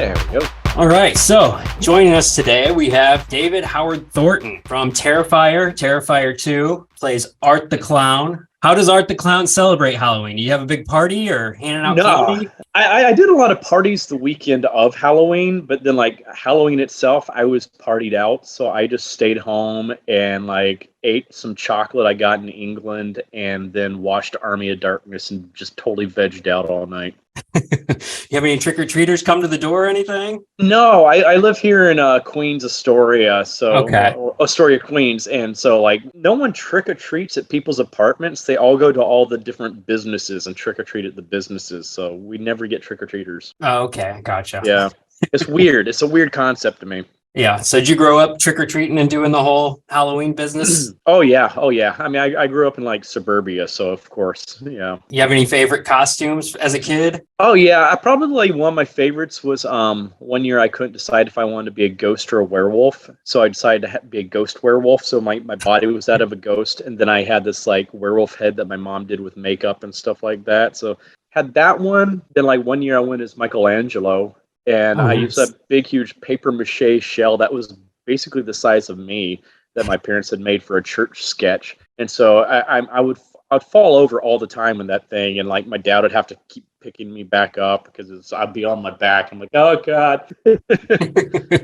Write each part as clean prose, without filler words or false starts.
There we go. All right, so joining us today, we have David Howard Thornton from Terrifier. Terrifier 2 plays Art the Clown. How does Art the Clown celebrate Halloween? Do you have a big party or handing out No, candy? I did a lot of parties the weekend of Halloween, but then like Halloween itself, I was partied out. So I just stayed home and like ate some chocolate I got in England and then watched Army of Darkness and just totally vegged out all night. You have any trick-or-treaters come to the door or anything? No, I live here in Queens, Astoria, Okay. Astoria, Queens, and so like no one trick or treats at people's apartments. They all go to all the different businesses and trick or treat at the businesses. So we never get trick or treaters. Oh, okay, gotcha. Yeah, it's weird. It's a weird concept to me. Yeah, so did you grow up trick-or-treating and doing the whole Halloween business? Oh yeah, oh yeah. I mean, I grew up in like suburbia, so of course, yeah. You have any favorite costumes as a kid? Oh yeah, I probably one of my favorites was one year I couldn't decide if I wanted to be a ghost or a werewolf, so I decided to be a ghost werewolf. So my body was that of a ghost, and then I had this like werewolf head that my mom did with makeup and stuff like that. So had that one. Then like one year I went as Michelangelo, and I used a big huge paper mache shell that was basically the size of me that my parents had made for a church sketch, and so I'd fall over all the time in that thing, and like my dad would have to keep picking me back up because I'd be on my back. I'm like, oh god, yeah,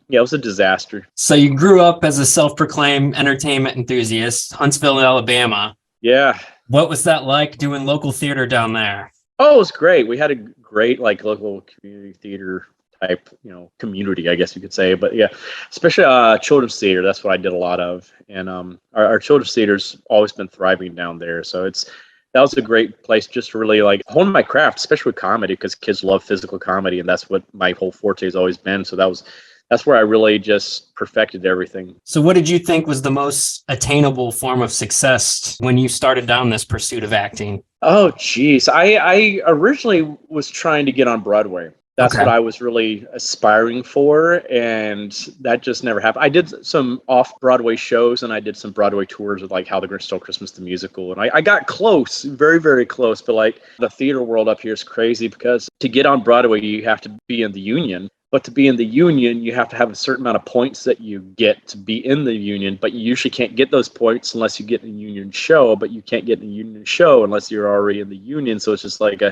it was a disaster. So you grew up as a self-proclaimed entertainment enthusiast, Huntsville, Alabama. Yeah. What was that like doing local theater down there? Oh, it was great. We had a great like local community theater type, community, I guess you could say. But yeah, especially children's theater. That's what I did a lot of, and our children's theater's always been thriving down there. So that was a great place just to really like hone my craft, especially with comedy, because kids love physical comedy, and that's what my whole forte has always been. So that's where I really just perfected everything. So what did you think was the most attainable form of success when you started down this pursuit of acting? Oh, geez. I originally was trying to get on Broadway. That's Okay. what I was really aspiring for, and that just never happened. I did some off-Broadway shows, and I did some Broadway tours with like How the Grinch Stole Christmas, the musical, and I got close, very, very close, but like the theater world up here is crazy because to get on Broadway, you have to be in the union. But to be in the union, you have to have a certain amount of points that you get to be in the union, but you usually can't get those points unless you get in a union show, but you can't get in a union show unless you're already in the union. So it's just like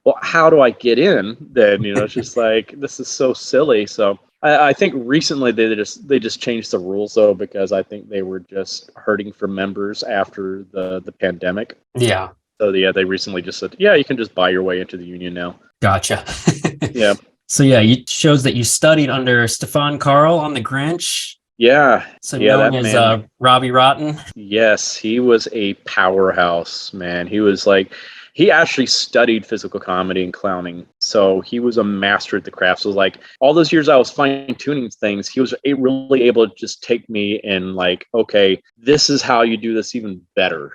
well, how do I get in then? It's just like, this is so silly. So I think recently they just changed the rules though, because I think they were just hurting for members after the pandemic. Yeah. So yeah, they recently just said, yeah, you can just buy your way into the union now. Gotcha. Yeah. So yeah, it shows that you studied under Stefan Carl on The Grinch. Yeah. So yeah, known that as man. Robbie Rotten. Yes, he was a powerhouse, man. He actually studied physical comedy and clowning. So he was a master at the craft. So like all those years I was fine tuning things, he was really able to just take me and like, okay, this is how you do this even better.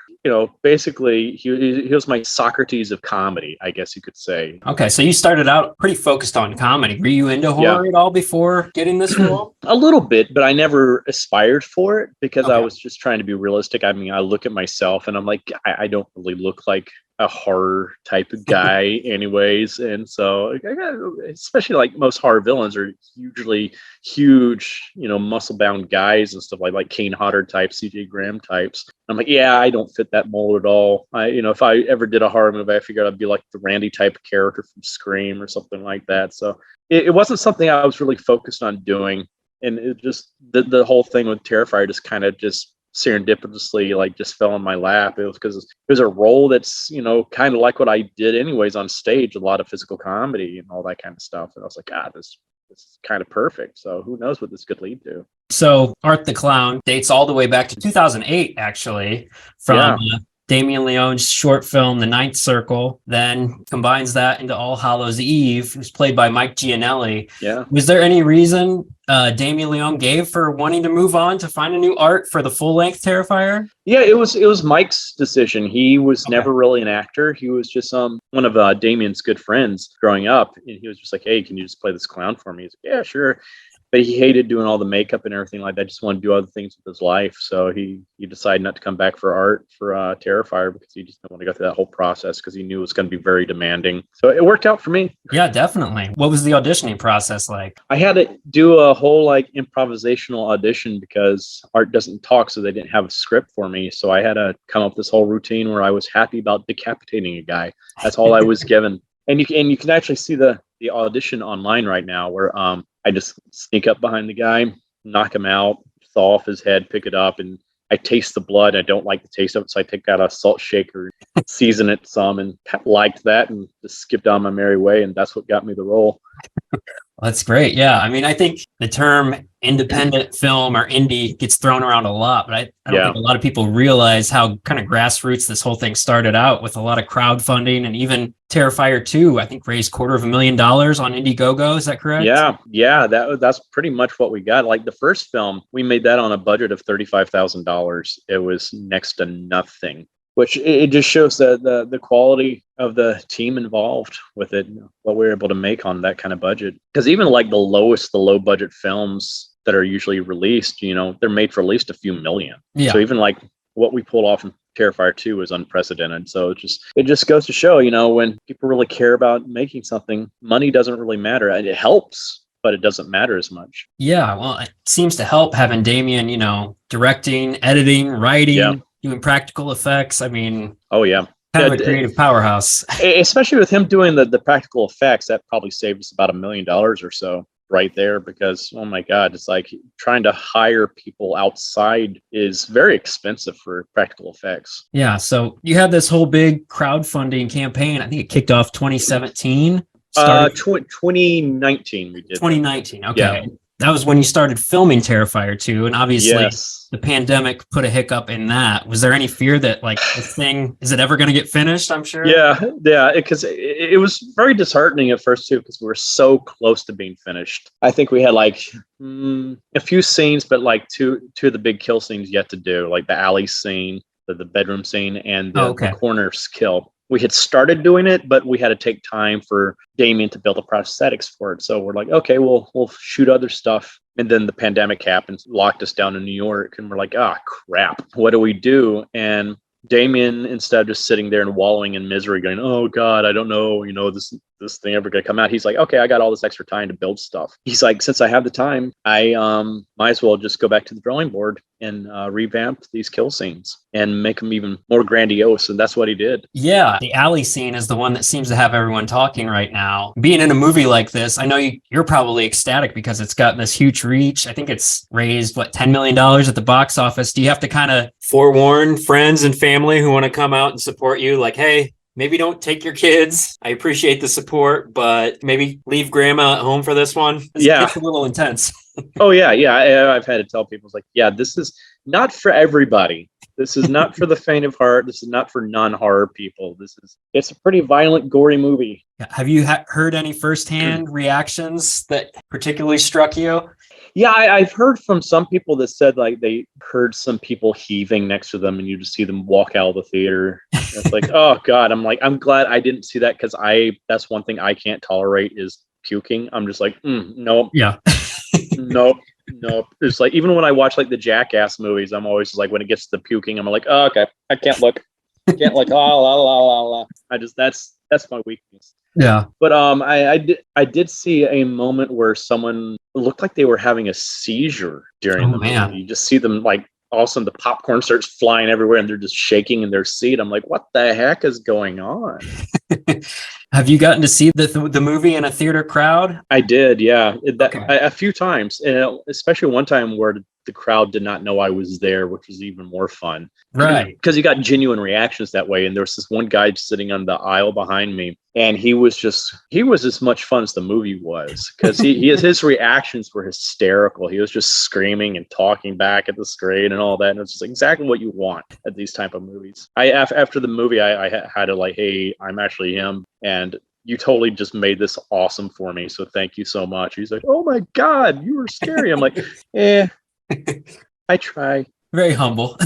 Basically he was my Socrates of comedy, I guess you could say. Okay, so you started out pretty focused on comedy. Were you into horror at all before getting this role? A little bit, but I never aspired for it because I Okay. was just trying to be realistic. I mean, I look at myself and I'm like, I don't really look like a horror type of guy anyways. And so especially like most horror villains are usually huge, muscle bound guys and stuff like Kane Hodder types, CJ Graham types. I'm like, yeah, I don't fit that mold at all. If I ever did a horror movie, I figured I'd be like the Randy type of character from Scream or something like that. So it wasn't something I was really focused on doing. And it just, the whole thing with Terrifier just kind of just serendipitously like just fell in my lap. It was because it was a role that's kind of like what I did anyways on stage, a lot of physical comedy and all that kind of stuff, and I was like, this is kind of perfect. So who knows what this could lead to. So Art the Clown dates all the way back to 2008, actually, from Damien Leone's short film, The Ninth Circle, then combines that into All Hallows Eve, who's played by Mike Gianelli. Yeah. Was there any reason Damien Leone gave for wanting to move on to find a new art for the full-length Terrifier? Yeah, it was Mike's decision. He was never really an actor. He was just one of Damien's good friends growing up, and he was just like, hey, can you just play this clown for me? He's like, yeah, sure. but he hated doing all the makeup and everything like that. Just wanted to do other things with his life. So he decided not to come back for art for Terrifier because he just didn't want to go through that whole process because he knew it was going to be very demanding. So it worked out for me. Yeah, definitely. What was the auditioning process like? I had to do a whole like improvisational audition because art doesn't talk, so they didn't have a script for me. So I had to come up with this whole routine where I was happy about decapitating a guy. That's all I was given. And you can actually see the audition online right now where I just sneak up behind the guy, knock him out, thaw off his head, pick it up, and I taste the blood. I don't like the taste of it, so I take out a salt shaker, season it some, and liked that, and just skipped on my merry way, and that's what got me the role. That's great. Yeah. I mean, I think the term independent film or indie gets thrown around a lot, but I don't think a lot of people realize how kind of grassroots this whole thing started out with a lot of crowdfunding, and even Terrifier 2, I think, raised $250,000 on Indiegogo. Is that correct? Yeah. That's pretty much what we got. Like the first film, we made that on a budget of $35,000. It was next to nothing, which it just shows the quality of the team involved with it, what we were able to make on that kind of budget. Because even like the low budget films that are usually released, they're made for at least a few million. Yeah. So even like what we pulled off in Terrifier 2 is unprecedented. So it just goes to show, when people really care about making something, money doesn't really matter. And it helps, but it doesn't matter as much. Yeah, well, it seems to help having Damien, directing, editing, writing, doing practical effects. I mean, oh yeah, kind of a creative powerhouse. Especially with him doing the practical effects, that probably saved us about $1 million or so right there, because oh my God, it's like trying to hire people outside is very expensive for practical effects. Yeah, so you had this whole big crowdfunding campaign. I think it kicked off 2017. 2019 we did. 2019, okay. Yeah. That was when you started filming Terrifier 2, and obviously the pandemic put a hiccup in that. Was there any fear that like this thing, is it ever going to get finished? I'm sure. Yeah, because it was very disheartening at first too, because we were so close to being finished. I think we had like a few scenes, but like two of the big kill scenes yet to do, like the alley scene, the bedroom scene, and the coroner's kill. We had started doing it, but we had to take time for Damien to build the prosthetics for it. So we're like, okay, we'll shoot other stuff. And then the pandemic happened, locked us down in New York. And we're like, crap, what do we do? And Damien, instead of just sitting there and wallowing in misery, going, oh God, I don't know, this thing ever going to come out. He's like, okay, I got all this extra time to build stuff. He's like, since I have the time, I might as well just go back to the drawing board and revamp these kill scenes and make them even more grandiose. And that's what he did. Yeah. The alley scene is the one that seems to have everyone talking right now. Being in a movie like this, I know you're probably ecstatic because it's gotten this huge reach. I think it's raised, $10 million at the box office. Do you have to kind of forewarn friends and family who want to come out and support you? Like, hey, maybe don't take your kids. I appreciate the support, but maybe leave grandma at home for this one. It's a little intense. Oh, yeah. I've had to tell people, this is not for everybody. This is not for the faint of heart. This is not for non-horror people. It's a pretty violent, gory movie. Have you heard any firsthand reactions that particularly struck you? Yeah, I've heard from some people that said like they heard some people heaving next to them and you just see them walk out of the theater. It's like, oh God, I'm glad I didn't see that, because that's one thing I can't tolerate is puking. I'm just like, nope. Yeah. Nope. It's like, even when I watch like the Jackass movies, I'm always just like, when it gets to the puking, I'm like, oh, okay, I can't look. That's my weakness. Yeah. But I did see a moment where someone looked like they were having a seizure during the movie. You just see them like, all of a sudden the popcorn starts flying everywhere and they're just shaking in their seat. I'm like, what the heck is going on? Have you gotten to see the movie in a theater crowd? I did, yeah. A few times, and especially one time where the crowd did not know I was there, which was even more fun. Right. Because you got genuine reactions that way. And there was this one guy sitting on the aisle behind me, and he was as much fun as the movie was, because his reactions were hysterical. He was just screaming and talking back at the screen and all that. And it's just exactly what you want at these type of movies. After the movie, I had to like, hey, I'm actually him. And you totally just made this awesome for me. So thank you so much. He's like, oh my God, you were scary. I'm like, I try. Very humble.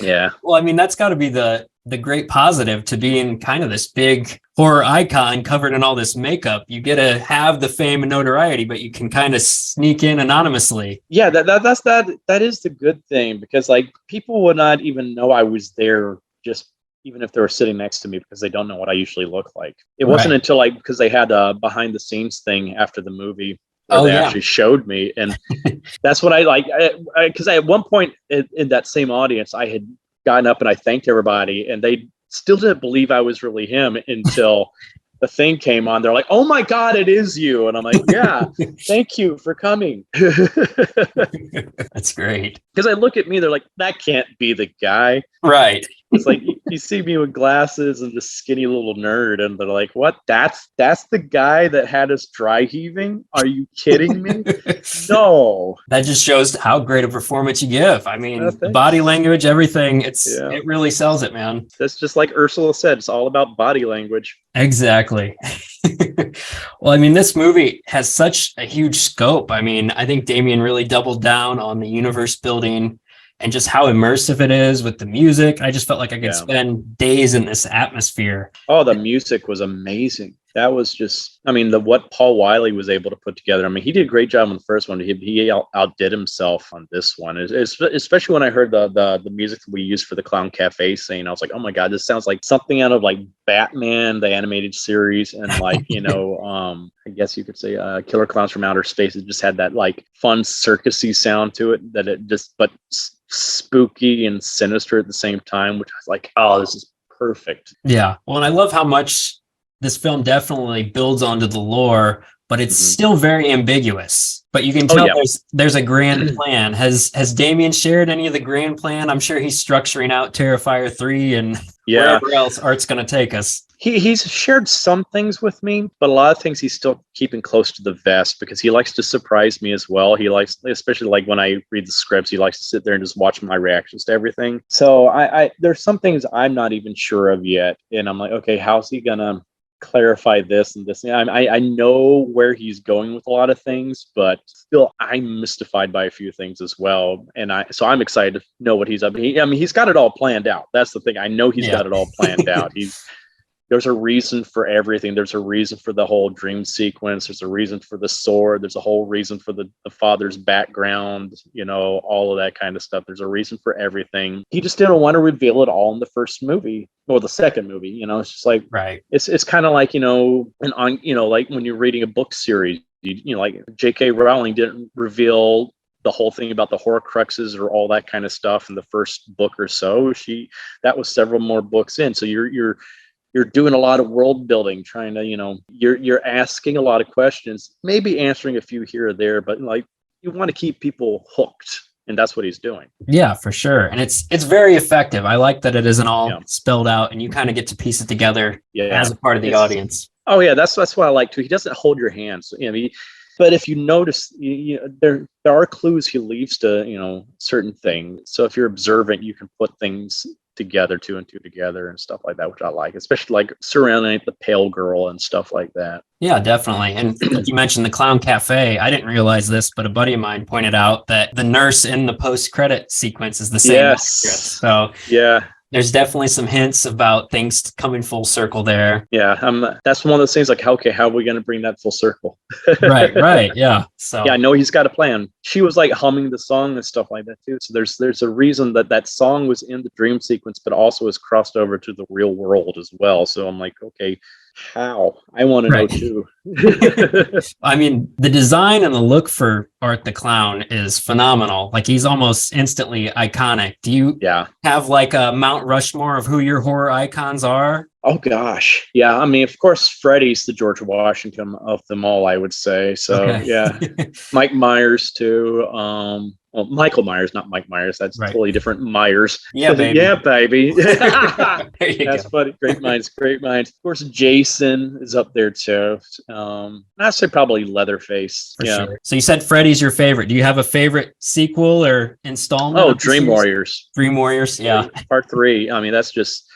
Yeah. Well, I mean, that's got to be the the great positive to being kind of this big horror icon covered in all this makeup. You get to have the fame and notoriety, but you can kind of sneak in anonymously. Yeah, that is the good thing, because like people would not even know I was there, just even if they were sitting next to me, because they don't know what I usually look like. It wasn't until like, because they had a behind the scenes thing after the movie where they actually showed me, and that's what I like, because at one point in that same audience I had gotten up and I thanked everybody, and they still didn't believe I was really him until the thing came on. They're like, "Oh my God, it is you!" And I'm like, "Yeah, thank you for coming." That's great. Because I look at me, they're like, "That can't be the guy." Right. It's like you see me with glasses and this skinny little nerd, and they're like, "What? That's the guy that had us dry heaving? Are you kidding me?" No. That just shows how great a performance you give. I mean, Thanks. body language, everything. It really sells it, man. That's just like Ursula said. It's all about body language. Exactly. Well, I mean, this movie has such a huge scope. I mean, I think Damien really doubled down on the universe building and just how immersive it is with the music. I just felt like I could spend days in this atmosphere. Oh, the music was amazing. That was just, I mean, what Paul Wiley was able to put together. I mean, he did a great job on the first one. He outdid himself on this one, especially when I heard the music that we used for the Clown Cafe scene. I was like, oh my God, this sounds like something out of like Batman, the animated series, and like, I guess you could say Killer Clowns from Outer Space. It just had that like fun circusy sound to it, that it just, but spooky and sinister at the same time, which I was like, oh, this is perfect. Yeah. Well, and I love how much this film definitely builds onto the lore, but it's still very ambiguous. But you can tell there's a grand plan. Has Damien shared any of the grand plan? I'm sure he's structuring out Terrifier 3 and wherever else Art's going to take us. He's shared some things with me, but a lot of things he's still keeping close to the vest, because he likes to surprise me as well. He likes, especially like when I read the scripts, he likes to sit there and just watch my reactions to everything. So I there's some things I'm not even sure of yet. And I'm like, okay, how's he going to clarify this and this? I know where he's going with a lot of things, but still I'm mystified by a few things as well. And so I'm excited to know what he's up. He's got it all planned out. That's the thing. I know he's got it all planned out. There's a reason for everything. There's a reason for the whole dream sequence. There's a reason for the sword. There's a whole reason for the father's background, all of that kind of stuff. There's a reason for everything. He just didn't want to reveal it all in the first movie or the second movie. It's just like, it's kind of like, like when you're reading a book series, like J.K. Rowling didn't reveal the whole thing about the Horcruxes or all that kind of stuff in the first book or so. That was several more books in. So you're doing a lot of world building, trying to, you're asking a lot of questions, maybe answering a few here or there, but like you want to keep people hooked, and that's what he's doing. Yeah, for sure. And it's very effective. I like that it isn't all spelled out, and you kind of get to piece it together as a part of the audience. Oh yeah, that's what I like too. He doesn't hold your hands. But if you notice, there are clues he leaves to certain things. So if you're observant, you can put things together, two and two together and stuff like that, which I like, especially like surrounding the pale girl and stuff like that. Yeah, definitely. And like you mentioned the Clown Cafe, I didn't realize this, but a buddy of mine pointed out that the nurse in the post-credit sequence is the same actress. So there's definitely some hints about things coming full circle there. Yeah, that's one of those things like, okay, how are we going to bring that full circle? Right. Yeah. So yeah, I know he's got a plan. She was like humming the song and stuff like that too. So there's a reason that song was in the dream sequence, but also is crossed over to the real world as well. So I'm like, okay, how? I want to know too. I mean, the design and the look for Art the Clown is phenomenal. Like he's almost instantly iconic. Do you have like a Mount Rushmore of who your horror icons are? Oh gosh. Yeah. I mean, of course, Freddy's the George Washington of them all, I would say. So yeah. Mike Myers too. Well, Michael Myers, not Mike Myers. That's totally different Myers. Yeah, baby. Yeah, baby. That's funny. Great minds. Of course, Jason is up there too. I'd say probably Leatherface. For sure. So you said Freddy's your favorite. Do you have a favorite sequel or installment? Oh, Dream Warriors. Dream Warriors. Yeah. Part 3. I mean, that's just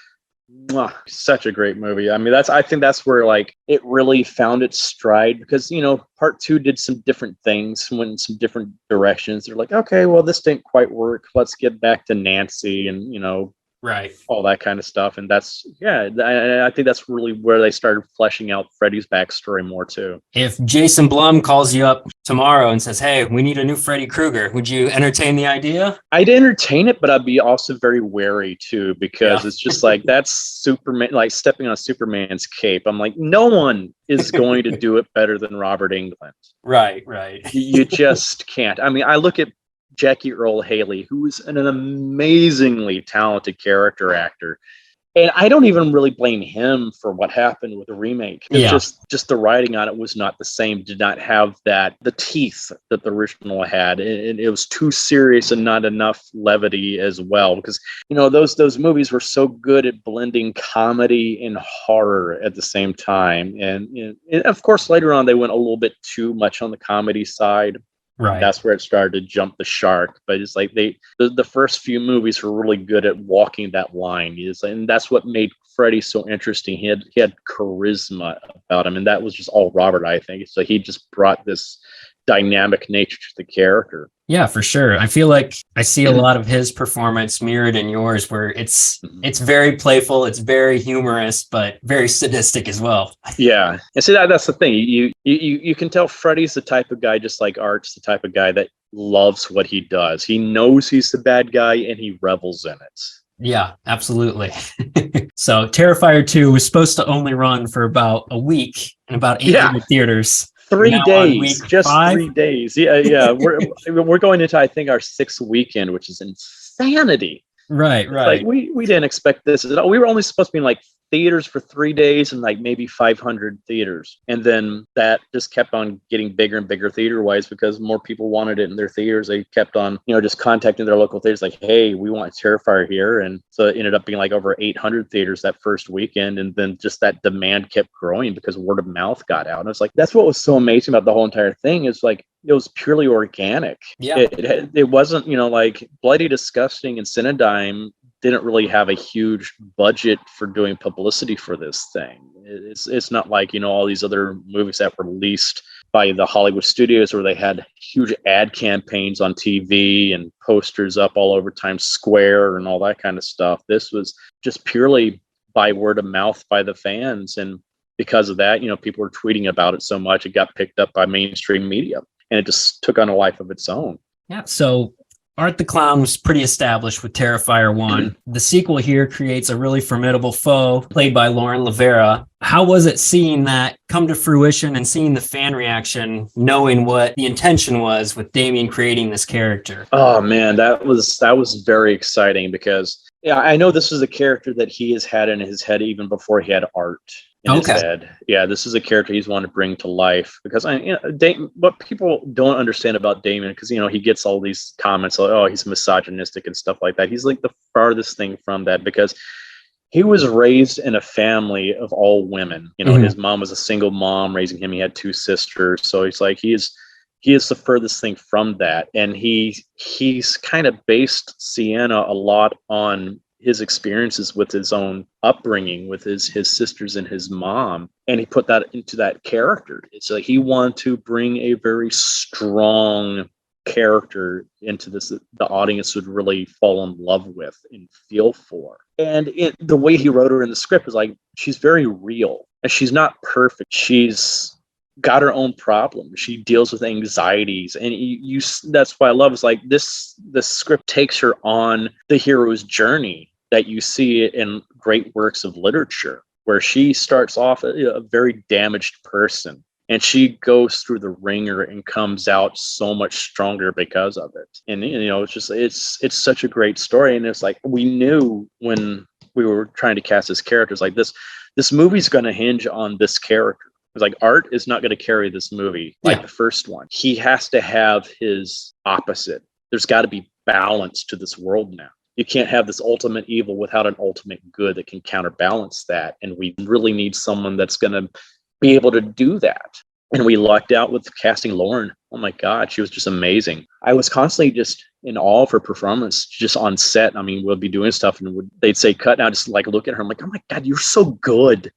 such a great movie. I mean, I think that's where like it really found its stride, because part 2 did some different things, went in some different directions. They're like, okay, well, this didn't quite work. Let's get back to Nancy and Right. all that kind of stuff. And that's, yeah, I think that's really where they started fleshing out Freddy's backstory more too. If Jason Blum calls you up tomorrow and says, "Hey, we need a new Freddy Krueger," would you entertain the idea? I'd entertain it, but I'd be also very wary too, because it's just like, that's Superman, like stepping on Superman's cape. I'm like, no one is going to do it better than Robert Englund. Right. You just can't. I mean, I look at Jackie Earle Haley, who is an amazingly talented character actor. And I don't even really blame him for what happened with the remake. It's just the writing on it was not the same, did not have the teeth that the original had. And it was too serious and not enough levity as well. Because, those movies were so good at blending comedy and horror at the same time. And of course, later on, they went a little bit too much on the comedy side. Right. That's where it started to jump the shark. But it's like the first few movies were really good at walking that line. And that's what made Freddy so interesting. He had charisma about him, and that was just all Robert, I think. So he just brought this dynamic nature to the character. Yeah, for sure. I feel like I see a lot of his performance mirrored in yours, where it's very playful, it's very humorous, but very sadistic as well. Yeah, and see that's the thing. You can tell Freddy's the type of guy, just like Art's the type of guy that loves what he does. He knows he's the bad guy, and he revels in it. Yeah, absolutely. So Terrifier 2 was supposed to only run for about a week in about 800 theaters. 3 days, just 5? 3 days. Yeah. We're going into, I think, our 6th weekend, which is insanity. Right. Like we didn't expect this at all. We were only supposed to be in like theaters for 3 days and like maybe 500 theaters. And then that just kept on getting bigger and bigger theater wise, because more people wanted it in their theaters. They kept on, just contacting their local theaters like, hey, we want Terrifier here. And so it ended up being like over 800 theaters that first weekend. And then just that demand kept growing because word of mouth got out. And it's like, that's what was so amazing about the whole entire thing, is like, it was purely organic. Yeah. It wasn't, like Bloody Disgusting and Cinedigm didn't really have a huge budget for doing publicity for this thing. It's not like, all these other movies that were released by the Hollywood studios where they had huge ad campaigns on TV and posters up all over Times Square and all that kind of stuff. This was just purely by word of mouth by the fans. And because of that, people were tweeting about it so much, it got picked up by mainstream media and it just took on a life of its own. Yeah. So Art the Clown was pretty established with Terrifier 1. The sequel here creates a really formidable foe played by Lauren Lavera. How was it seeing that come to fruition and seeing the fan reaction, knowing what the intention was with Damien creating this character? Oh man, that was very exciting, because I know this is a character that he has had in his head even before he had Art in his head. Yeah, this is a character he's wanted to bring to life, because what people don't understand about Damien, because he gets all these comments like, oh, he's misogynistic and stuff like that. He's like the farthest thing from that, because he was raised in a family of all women. His mom was a single mom raising him. He had 2 sisters, so he's like he is the furthest thing from that, and he's kind of based Sienna a lot on his experiences with his own upbringing with his sisters and his mom, and he put that into that character. It's like he wanted to bring a very strong character into this that the audience would really fall in love with and feel for. And the way he wrote her in the script is like, she's very real, and she's not perfect. She's got her own problems. She deals with anxieties, and you that's why I love, is like the script takes her on the hero's journey that you see in great works of literature, where she starts off a very damaged person, and she goes through the ringer and comes out so much stronger because of it. And it's such a great story. And it's like, we knew when we were trying to cast this character, it's like this movie's going to hinge on this character. It's like, Art is not going to carry this movie like the first one. He has to have his opposite. There's got to be balance to this world now. You can't have this ultimate evil without an ultimate good that can counterbalance that. And we really need someone that's going to be able to do that. And we lucked out with casting Lauren. Oh my God, she was just amazing. I was constantly just in awe of her performance, just on set. I mean, we'll be doing stuff and they'd say cut, and I just like look at her. I'm like, oh my God, you're so good.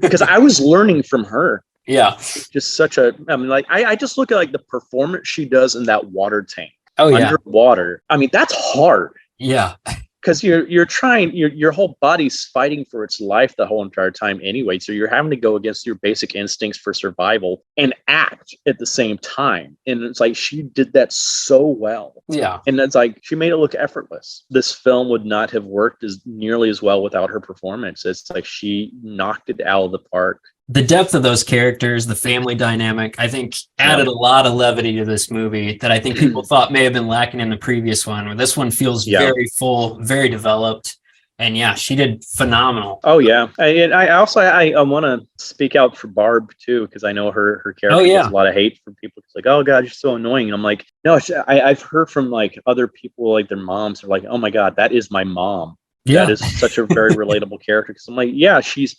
Because I was learning from her. Yeah. Just I just look at like the performance she does in that water tank. Oh yeah. Underwater. I mean, that's hard. Yeah. because you're trying, your whole body's fighting for its life the whole entire time anyway. So you're having to go against your basic instincts for survival and act at the same time. And it's like she did that so well. Yeah. And it's like she made it look effortless. This film would not have worked as nearly as well without her performance. It's like she knocked it out of the park. The depth of those characters, the family dynamic, I think added a lot of levity to this movie that I think people thought may have been lacking in the previous one, where this one feels very full, very developed. And yeah, she did phenomenal. Oh yeah. And I also want to speak out for Barb too, because I know her character gets a lot of hate from people. It's like, oh God, you're so annoying. And I'm like, no, I've heard from like other people, like their moms are like, oh my God, that is my mom. Yeah. That is such a very relatable character. Because I'm like, yeah, she's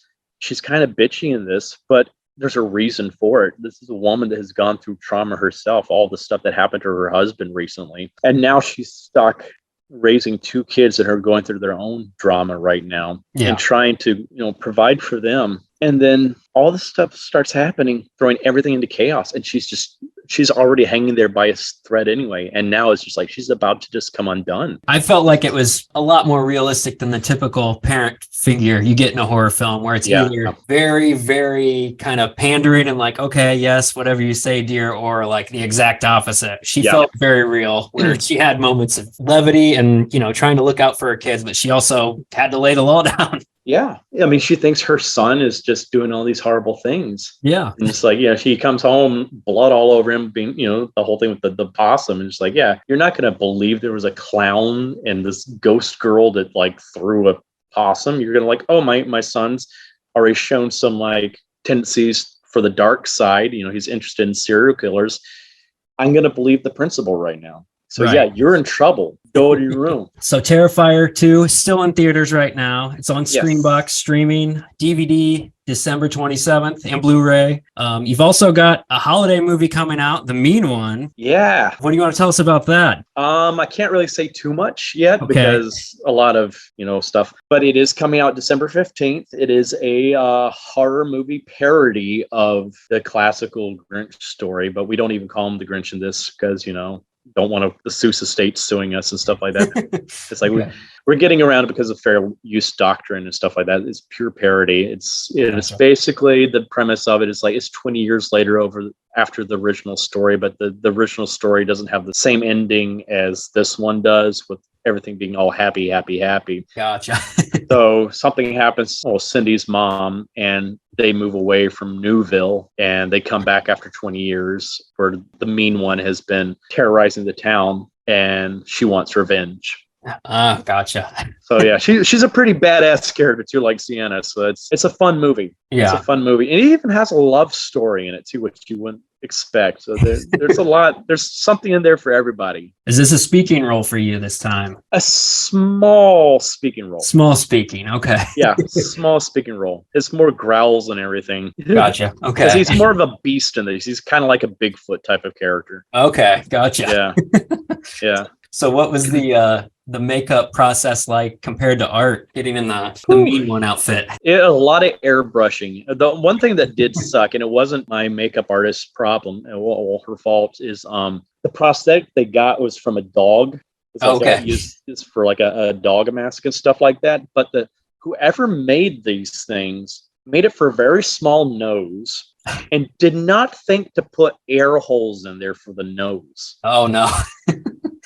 kind of bitchy in this, but there's a reason for it. This is a woman that has gone through trauma herself, all the stuff that happened to her husband recently. And now she's stuck raising two kids that are going through their own drama right now and trying to, provide for them. And then all this stuff starts happening, throwing everything into chaos. And she's already hanging there by a thread anyway. And now it's just like she's about to just come undone. I felt like it was a lot more realistic than the typical parent figure you get in a horror film, where it's either very, very kind of pandering and like, okay, yes, whatever you say, dear, or like the exact opposite. She felt very real, where she had moments of levity and, trying to look out for her kids, but she also had to lay the law down. Yeah. I mean, she thinks her son is just doing all these horrible things. Yeah. And it's like, she comes home, blood all over him, being, the whole thing with the possum. And it's like, you're not going to believe there was a clown and this ghost girl that like threw a possum. You're going to like, oh, my son's already shown some like tendencies for the dark side. He's interested in serial killers. I'm going to believe the principal right now. So you're in trouble. Go to your room. So Terrifier 2 is still in theaters right now. It's on Screenbox streaming, DVD December 27th, and Blu-ray. You've also got a holiday movie coming out, The Mean One. Yeah. What do you want to tell us about that? I can't really say too much yet because a lot of, stuff, but it is coming out December 15th. It is a horror movie parody of the classical Grinch story, but we don't even call him the Grinch in this because, don't want the Seuss estate suing us and stuff like that. It's like we're getting around it because of fair use doctrine and stuff like that. It's pure parody. It's basically the premise of it is like it's 20 years later after the original story, but the original story doesn't have the same ending as this one does, with everything being all happy, happy, happy. Gotcha. So something happens to Cindy's mom, and they move away from Newville, and they come back after 20 years where the mean one has been terrorizing the town, and she wants revenge. Gotcha. So yeah, she's a pretty badass character too, like Sienna. So it's a fun movie. Yeah, it's a fun movie, and it even has a love story in it too, which you wouldn't expect. So there's a lot. There's something in there for everybody. Is this a speaking role for you this time? A small speaking role. Small speaking. Okay. Yeah, small speaking role. It's more growls and everything. Gotcha. Okay. Because he's more of a beast in this. He's kind of like a Bigfoot type of character. Okay. Gotcha. Yeah. Yeah. So what was the makeup process like compared to Art getting in the Mean One outfit? A lot of airbrushing. The one thing that did suck, and it wasn't my makeup artist's problem, well, her fault, is the prosthetic they got was from a dog. It's like used for like a dog mask and stuff like that. But whoever made these things made it for a very small nose and did not think to put air holes in there for the nose. Oh no.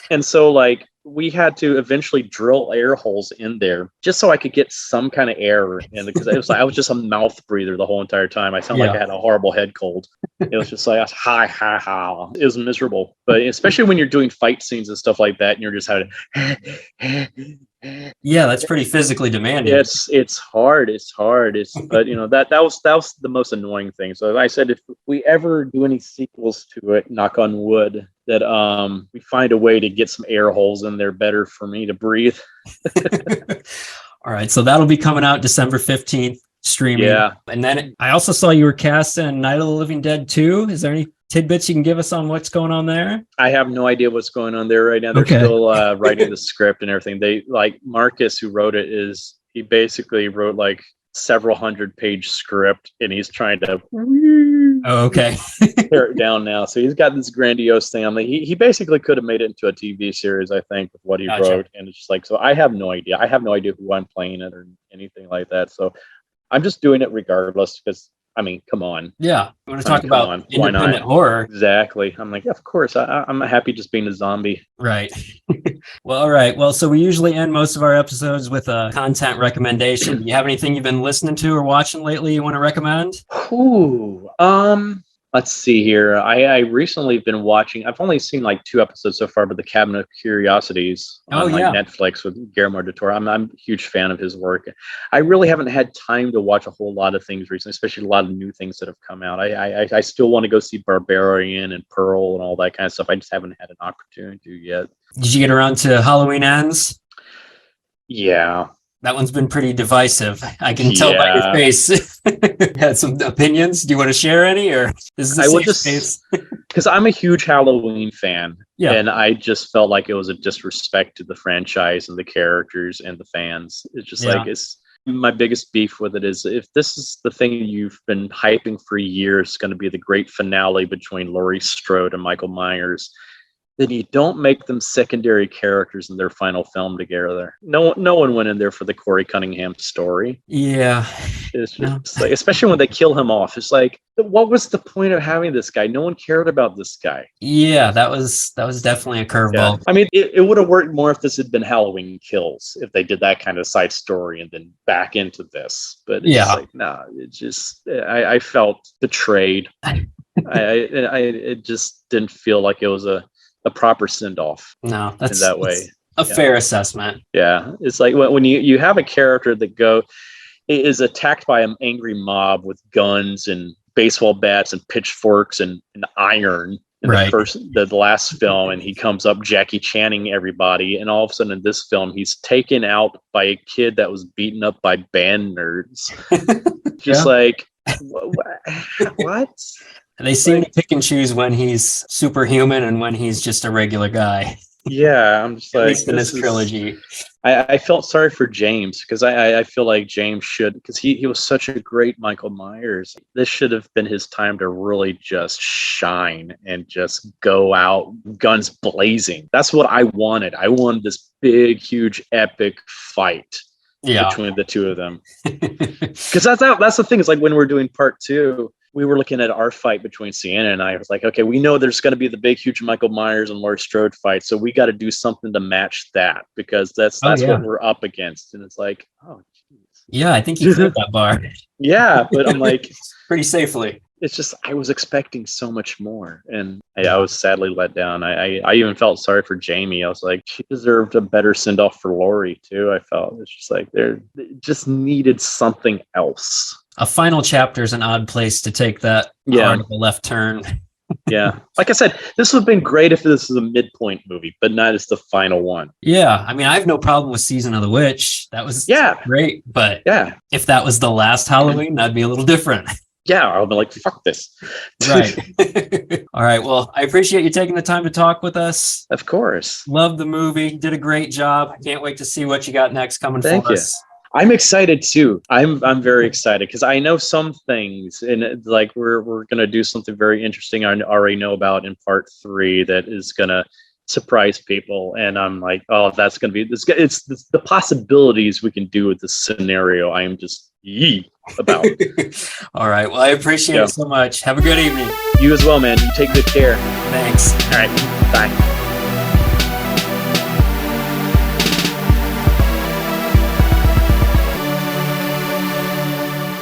And so like we had to eventually drill air holes in there just so I could get some kind of air in, because it was like I was just a mouth breather the whole entire time. I sound like I had a horrible head cold. It was just like hi ha ha. It was miserable. But especially when you're doing fight scenes and stuff like that, and you're just having yeah, that's pretty physically demanding. It's hard. But that was the most annoying thing. So I said, if we ever do any sequels to it, knock on wood, that we find a way to get some air holes in there better for me to breathe. All right, so that'll be coming out December 15th, streaming. Yeah. And then I also saw you were cast in Night of the Living Dead 2. Is there any tidbits you can give us on what's going on there? I have no idea what's going on there right now. They're still writing the script and everything. They like Marcus, who wrote it, he basically wrote like several 100-page script, and he's trying to okay. tear it down now. So he's got this grandiose thing. He basically could have made it into a TV series, I think, with what he wrote. And it's just like, so I have no idea. I have no idea who I'm playing it or anything like that. So I'm just doing it regardless because, I mean, come on. Yeah. You want to talk about independent horror? Exactly. I'm like, yeah, of course. I'm happy just being a zombie. Right. Well, all right. Well, so we usually end most of our episodes with a content recommendation. Do you have anything you've been listening to or watching lately you want to recommend? Ooh, let's see here. I recently been watching, I've only seen like 2 episodes so far, but The Cabinet of Curiosities on Netflix with Guillermo del Toro. I'm a huge fan of his work. I really haven't had time to watch a whole lot of things recently, especially a lot of new things that have come out. I still want to go see Barbarian and Pearl and all that kind of stuff. I just haven't had an opportunity to yet. Did you get around to Halloween Ends? Yeah. That one's been pretty divisive. I can tell by your face. Had some opinions. Do you want to share any, or is this safe space? Because I'm a huge Halloween fan, and I just felt like it was a disrespect to the franchise and the characters and the fans. It's just like, it's my biggest beef with it is, if this is the thing you've been hyping for years, going to be the great finale between Laurie Strode and Michael Myers, then you don't make them secondary characters in their final film together. No one went in there for the Corey Cunningham story. Yeah. It's just like, especially when they kill him off. It's like, what was the point of having this guy? No one cared about this guy. Yeah, that was definitely a curveball. Yeah. I mean, it would have worked more if this had been Halloween Kills, if they did that kind of side story and then back into this. But it's like, nah, it just, I felt betrayed. It just didn't feel like it was a proper send-off. No, that's in that way. A fair assessment. Yeah. It's like when you have a character that is attacked by an angry mob with guns and baseball bats and pitchforks and iron in the last film, and he comes up Jackie Channing everybody, and all of a sudden in this film he's taken out by a kid that was beaten up by band nerds. Just like, what? They seem to pick and choose when he's superhuman and when he's just a regular guy. Yeah, I'm just like, at least in this trilogy. I felt sorry for James, because I feel like James should, because he was such a great Michael Myers. This should have been his time to really just shine and just go out guns blazing. That's what I wanted. I wanted this big, huge, epic fight between the two of them. Because that's the thing. It's like when we're doing part 2, we were looking at our fight between Sienna and I. Was like, okay, we know there's going to be the big, huge Michael Myers and Laurie Strode fight, so we got to do something to match that, because that's what we're up against. And it's like, oh, geez. Yeah, I think you cleared that bar. Yeah, but I'm like, pretty safely. It's just, I was expecting so much more, and I was sadly let down. I even felt sorry for Jamie. I was like, she deserved a better send off for Laurie too. I felt it's just like they just needed something else. A final chapter is an odd place to take that part of the left turn. Yeah. Like I said, this would have been great if this was a midpoint movie, but not as the final one. Yeah. I mean, I have no problem with Season of the Witch. That was great. But if that was the last Halloween, that'd be a little different. Yeah, I'll be like, fuck this. Right. All right. Well, I appreciate you taking the time to talk with us. Of course. Love the movie. Did a great job. Can't wait to see what you got next coming for us. I'm excited too. I'm very excited because I know some things, and like we're gonna do something very interesting. I already know about in part 3 that is gonna surprise people, and I'm like, oh, that's gonna be this. It's the possibilities we can do with this scenario. I am just about. All right. Well, I appreciate it so much. Have a good evening. You as well, man. You take good care. Thanks. All right. Bye.